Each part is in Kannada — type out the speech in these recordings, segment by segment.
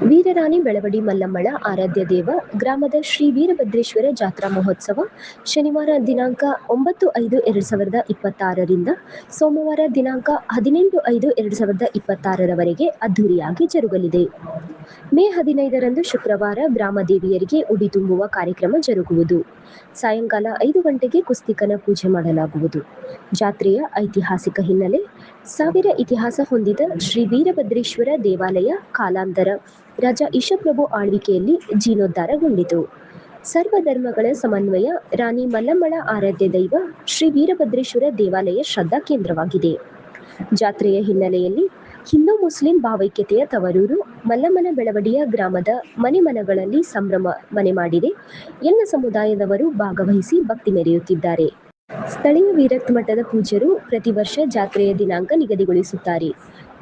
ವೀರರಾಣಿ ಬೆಳವಡಿ ಮಲ್ಲಮ್ಮಳ ಆರಾಧ್ಯ ದೇವ ಗ್ರಾಮದ ಶ್ರೀ ವೀರಭದ್ರೇಶ್ವರ ಜಾತ್ರಾ ಮಹೋತ್ಸವ ಶನಿವಾರ ದಿನಾಂಕ 9/5/2026ರಿಂದ ಸೋಮವಾರ ದಿನಾಂಕ 18/5/2026ರವರೆಗೆ ಅದ್ದೂರಿಯಾಗಿ ಜರುಗಲಿದೆ. ಮೇ 15ರಂದು ಶುಕ್ರವಾರ ಗ್ರಾಮ ದೇವಿಯರಿಗೆ ಉಡಿ ತುಂಬುವ ಕಾರ್ಯಕ್ರಮ ಜರುಗುವುದು. ಸಾಯಂಕಾಲ 5 ಗಂಟೆಗೆ ಕುಸ್ತಿಕನ ಪೂಜೆ ಮಾಡಲಾಗುವುದು. ಜಾತ್ರೆಯ ಐತಿಹಾಸಿಕ ಹಿನ್ನೆಲೆ: ಸಾವಿರ ಇತಿಹಾಸ ಹೊಂದಿದ ಶ್ರೀ ವೀರಭದ್ರೇಶ್ವರ ದೇವಾಲಯ ಕಾಲಾಂತರ ರಾಜ ಈಶಪ್ರಭು ಆಳ್ವಿಕೆಯಲ್ಲಿ ಜೀರ್ಣೋದ್ಧಾರಗೊಂಡಿತು. ಸರ್ವಧರ್ಮಗಳ ಸಮನ್ವಯ ರಾಣಿ ಮಲ್ಲಮ್ಮಳ ಆರಾಧ್ಯ ದೈವ ಶ್ರೀ ವೀರಭದ್ರೇಶ್ವರ ದೇವಾಲಯ ಶ್ರದ್ಧಾ ಕೇಂದ್ರವಾಗಿದೆ. ಜಾತ್ರೆಯ ಹಿನ್ನೆಲೆಯಲ್ಲಿ ಹಿಂದೂ ಮುಸ್ಲಿಂ ಭಾವೈಕ್ಯತೆಯ ತವರೂರು ಮಲ್ಲಮ್ಮನ ಬೆಳವಡಿಯ ಗ್ರಾಮದ ಮನೆಗಳಲ್ಲಿ ಸಂಭ್ರಮ ಮನೆ ಮಾಡಿದೆ. ಎಲ್ಲ ಸಮುದಾಯದವರು ಭಾಗವಹಿಸಿ ಭಕ್ತಿ ಮೆರೆಯುತ್ತಿದ್ದಾರೆ. ಸ್ಥಳೀಯ ವೀರಕ್ತ ಮಠದ ಪೂಜ್ಯರು ಪ್ರತಿ ವರ್ಷ ಜಾತ್ರೆಯ ದಿನಾಂಕ ನಿಗದಿಗೊಳಿಸುತ್ತಾರೆ.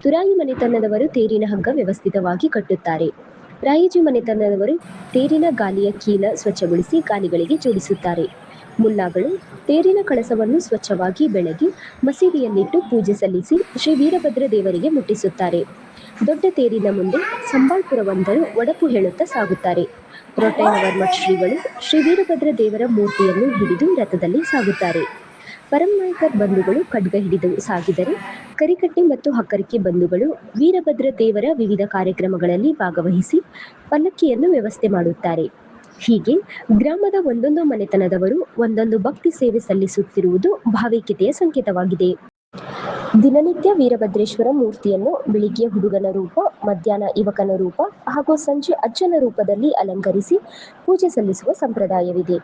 ತುರಾಯಿ ಮನೆತನದವರು ತೇರಿನ ಹಗ್ಗ ವ್ಯವಸ್ಥಿತವಾಗಿ ಕಟ್ಟುತ್ತಾರೆ. ರಾಯಜಿ ಮನೆತನದವರು ತೇರಿನ ಗಾಲಿಯ ಕೀಲ ಸ್ವಚ್ಛಗೊಳಿಸಿ ಗಾಲಿಗಳಿಗೆ ಜೋಡಿಸುತ್ತಾರೆ. ಮುಲ್ಲಾಗಳು ತೇರಿನ ಕಳಸವನ್ನು ಸ್ವಚ್ಛವಾಗಿ ಬೆಳಗಿ ಮಸೀದಿಯಲ್ಲಿಟ್ಟು ಪೂಜೆ ಸಲ್ಲಿಸಿ ಶ್ರೀ ವೀರಭದ್ರ ದೇವರಿಗೆ ಮುಟ್ಟಿಸುತ್ತಾರೆ. ದೊಡ್ಡ ತೇರಿನ ಮುಂದೆ ಸಂಬಾಳ್ಪುರವಂತರು ಒಡಪು ಹೇಳುತ್ತಾ ಸಾಗುತ್ತಾರೆ. ರೊಟ್ಟಯ್ಯನವರ ಮಠ ಶ್ರೀಗಳು ಶ್ರೀ ವೀರಭದ್ರ ದೇವರ ಮೂರ್ತಿಯನ್ನು ಹಿಡಿದು ರಥದಲ್ಲಿ ಸಾಗುತ್ತಾರೆ. ಪರಮನಾಯ್ಕರ್ ಬಂಧುಗಳು ಖಡ್ಗ ಹಿಡಿದು ಸಾಗಿದರೆ, ಕರಿಕಟ್ಟಿ ಮತ್ತು ಹಕ್ಕರಿಕೆ ಬಂಧುಗಳು ವೀರಭದ್ರ ದೇವರ ವಿವಿಧ ಕಾರ್ಯಕ್ರಮಗಳಲ್ಲಿ ಭಾಗವಹಿಸಿ ಪಲ್ಲಕ್ಕಿಯನ್ನು ವ್ಯವಸ್ಥೆ ಮಾಡುತ್ತಾರೆ. ಹೀಗೆ ಗ್ರಾಮದ ಒಂದೊಂದು ಮನೆತನದವರು ಒಂದೊಂದು ಭಕ್ತಿ ಸೇವೆ ಸಲ್ಲಿಸುತ್ತಿರುವುದು ಭಾವೈಕ್ಯತೆಯ ಸಂಕೇತವಾಗಿದೆ. ದಿನನಿತ್ಯ ವೀರಭದ್ರೇಶ್ವರ ಮೂರ್ತಿಯನ್ನು ಬೆಳಿಗ್ಗೆ ಹುಡುಗನ ರೂಪ, ಮಧ್ಯಾಹ್ನ ಯುವಕನ ರೂಪ ಹಾಗೂ ಸಂಜೆ ಅಜ್ಜನ ರೂಪದಲ್ಲಿ ಅಲಂಕರಿಸಿ ಪೂಜೆ ಸಲ್ಲಿಸುವ ಸಂಪ್ರದಾಯವಿದೆ.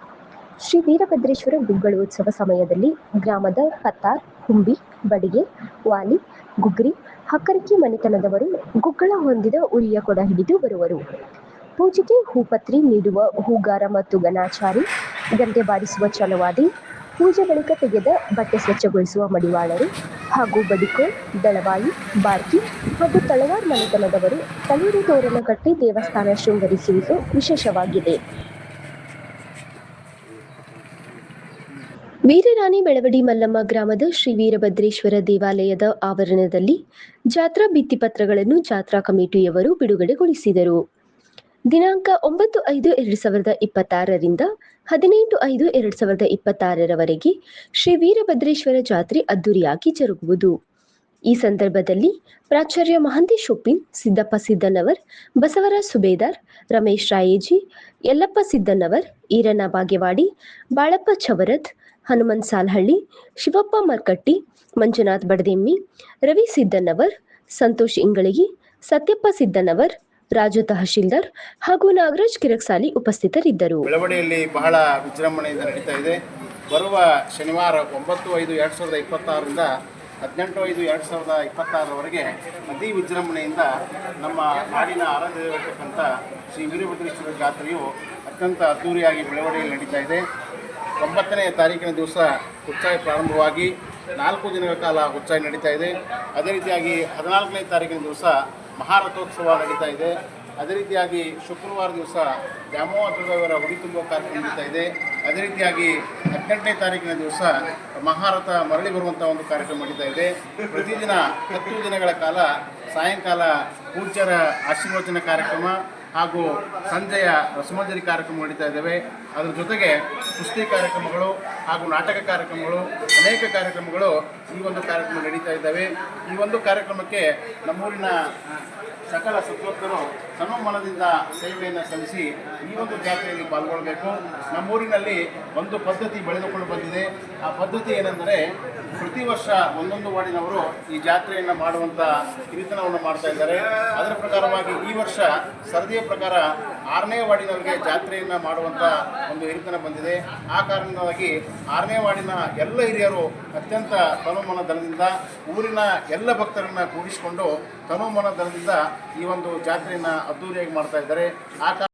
ಶ್ರೀ ವೀರಭದ್ರೇಶ್ವರ ಗುಗ್ಗಳೋತ್ಸವ ಸಮಯದಲ್ಲಿ ಗ್ರಾಮದ ಪತ್ತಾರ್, ಹುಂಬಿ, ಬಡಿಗೆ, ವಾಲಿ, ಗುಗ್ರಿ, ಹಕ್ಕರಿಕೆ ಮನೆತನದವರು ಗುಗ್ಗಳ ಹೊಂದಿದ ಉರಿಯ ಕೊಡ ಹಿಡಿದು ಬರುವರು. ಪೂಜೆಗೆ ಹೂಪತ್ರಿ ನೀಡುವ ಹೂಗಾರ ಮತ್ತು ಗಣಾಚಾರಿ, ಗಂಟೆ ಬಾರಿಸುವ ಛಲವಾದಿ, ಪೂಜೆ ಬಳಿಕ ತೆಗೆದ ಬಟ್ಟೆ ಸ್ವಚ್ಛಗೊಳಿಸುವ ಮಡಿವಾಳರು ಹಾಗೂ ಬಡಿಕೋಲ್, ದಳವಾಯಿ, ಬಾರ್ಕಿ ಹಾಗೂ ತಳವಾರ್ ಮನೆತನದವರು ತಳಿರು ತೋರಣ ಕಟ್ಟಿ ದೇವಸ್ಥಾನ ಶೃಂಗರಿಸುವುದು ವಿಶೇಷವಾಗಿದೆ. ವೀರರಾಣಿ ಬೆಳವಡಿ ಮಲ್ಲಮ್ಮ ಗ್ರಾಮದ ಶ್ರೀ ವೀರಭದ್ರೇಶ್ವರ ದೇವಾಲಯದ ಆವರಣದಲ್ಲಿ ಜಾತ್ರಾ ಭಿತ್ತಿಪತ್ರಗಳನ್ನು ಜಾತ್ರಾ ಕಮಿಟಿಯವರು ಬಿಡುಗಡೆಗೊಳಿಸಿದರು. ದಿನಾಂಕ 9/5/2026ರಿಂದ 18/5/2026ರವರೆಗೆ ಶ್ರೀ ವೀರಭದ್ರೇಶ್ವರ ಜಾತ್ರೆ ಅದ್ದೂರಿಯಾಗಿ ಜರುಗುವುದು. ಈ ಸಂದರ್ಭದಲ್ಲಿ ಪ್ರಾಚಾರ್ಯ ಮಹಂತೇಶ್ ಉಪ್ಪಿನ್, ಸಿದ್ದಪ್ಪ ಸಿದ್ದನ್ನವರ್, ಬಸವರಾಜ್ ಸುಬೇದಾರ್, ರಮೇಶ್ ರಾಯೇಜಿ, ಯಲ್ಲಪ್ಪ ಸಿದ್ದನ್ನವರ್, ಈರಣ್ಣ ಬಾಗೇವಾಡಿ, ಬಾಳಪ್ಪ ಚವರದ್, ಹನುಮಂತ್ ಸಾಲಹಳ್ಳಿ, ಶಿವಪ್ಪ ಮರ್ಕಟ್ಟಿ, ಮಂಜುನಾಥ್ ಬಡದೆಮ್ಮಿ, ರವಿ ಸಿದ್ದನ್ನವರ್, ಸಂತೋಷ್ ಇಂಗಳಗಿ, ಸತ್ಯಪ್ಪ ಸಿದ್ದನ್ನವರ್, ರಾಜು ತಹಶೀಲ್ದಾರ್ ಹಾಗೂ ನಾಗರಾಜ್ ಕಿರಕ್ಸಾಲಿ ಉಪಸ್ಥಿತರಿದ್ದರು. ಬೆಳವಡಿಯಲ್ಲಿ ಬಹಳ ವಿಜೃಂಭಣೆಯಿಂದ ನಡೀತಾ ಇದೆ. ಬರುವ ಶನಿವಾರ 9/5/2026ರಿಂದ 18/5/2026ರವರೆಗೆ ಅತಿ ವಿಜೃಂಭಣೆಯಿಂದ ನಮ್ಮ ನಾಡಿನ ಆರಾಧ್ಯವಾಗಿರತಕ್ಕಂಥ ಶ್ರೀ ವೀರಭದ್ರೇಶ್ವರ ಜಾತ್ರೆಯು ಅತ್ಯಂತ ಅದ್ದೂರಿಯಾಗಿ ಬೆಳವಡಿಯಲ್ಲಿ ನಡೀತಾ ಇದೆ. 9ನೇ ತಾರೀಕಿನ ದಿವಸ ಉತ್ಸವ ಪ್ರಾರಂಭವಾಗಿ 4 ದಿನಗಳ ಕಾಲ ಉತ್ಸವ ನಡೀತಾ ಇದೆ. ಅದೇ ರೀತಿಯಾಗಿ 14ನೇ ತಾರೀಕಿನ ದಿವಸ ಮಹಾರಥೋತ್ಸವ ನಡೀತಾ ಇದೆ. ಅದೇ ರೀತಿಯಾಗಿ ಶುಕ್ರವಾರ ದಿವಸ ದ್ಯಾಮೋದರವರ ಉಡಿ ತುಂಬುವ ಕಾರ್ಯಕ್ರಮ ನಡೀತಾ ಇದೆ. ಅದೇ ರೀತಿಯಾಗಿ 18ನೇ ತಾರೀಕಿನ ದಿವಸ ಮಹಾರಥ ಮರಳಿ ಬರುವಂಥ ಒಂದು ಕಾರ್ಯಕ್ರಮ ನಡೀತಾ ಇದೆ. ಪ್ರತಿದಿನ 10 ದಿನಗಳ ಕಾಲ ಸಾಯಂಕಾಲ ಪೂಜ್ಯರ ಆಶೀರ್ವಚನ ಕಾರ್ಯಕ್ರಮ ಹಾಗೂ ಸಂಜೆಯ ರಸಮಂಜರಿ ಕಾರ್ಯಕ್ರಮ ನಡೀತಾ ಇದ್ದಾವೆ. ಅದರ ಜೊತೆಗೆ ಕುಸ್ತಿ ಕಾರ್ಯಕ್ರಮಗಳು ಹಾಗೂ ನಾಟಕ ಕಾರ್ಯಕ್ರಮಗಳು, ಅನೇಕ ಕಾರ್ಯಕ್ರಮಗಳು ಈ ಒಂದು ಕಾರ್ಯಕ್ರಮ ನಡೀತಾ ಇದ್ದಾವೆ. ಈ ಒಂದು ಕಾರ್ಯಕ್ರಮಕ್ಕೆ ನಮ್ಮೂರಿನ ಸಕಲ ಸದ್ಭಕ್ತರು ತಮ್ಮ ಮನದಿಂದ ಸೇವೆಯನ್ನು ಸಲ್ಲಿಸಿ ಈ ಒಂದು ಜಾತ್ರೆಯಲ್ಲಿ ಪಾಲ್ಗೊಳ್ಳಬೇಕು. ನಮ್ಮೂರಿನಲ್ಲಿ ಒಂದು ಪದ್ಧತಿ ಬೆಳೆದುಕೊಂಡು ಬಂದಿದೆ. ಆ ಪದ್ಧತಿ ಏನೆಂದರೆ, ಪ್ರತಿ ವರ್ಷ ಒಂದೊಂದು ವಾರ್ಡಿನವರು ಈ ಜಾತ್ರೆಯನ್ನು ಮಾಡುವಂಥ ಹಿರಿತನವನ್ನು ಮಾಡ್ತಾ ಇದ್ದಾರೆ. ಅದರ ಪ್ರಕಾರವಾಗಿ ಈ ವರ್ಷ ಸರದಿಯ ಪ್ರಕಾರ 6ನೇ ವಾರ್ಡಿನವರಿಗೆ ಜಾತ್ರೆಯನ್ನು ಮಾಡುವಂಥ ಒಂದು ಹಿರಿತನ ಬಂದಿದೆ. ಆ ಕಾರಣವಾಗಿ 6ನೇ ವಾರ್ಡಿನ ಎಲ್ಲ ಹಿರಿಯರು ಅತ್ಯಂತ ತನುಮನ ದಳದಿಂದ ಊರಿನ ಎಲ್ಲ ಭಕ್ತರನ್ನು ಕೂಡಿಸಿಕೊಂಡು ತನುಮನ ದಳದಿಂದ ಈ ಒಂದು ಜಾತ್ರೆಯನ್ನು ಅದ್ದೂರಿಯಾಗಿ ಮಾಡ್ತಾ ಇದ್ದಾರೆ.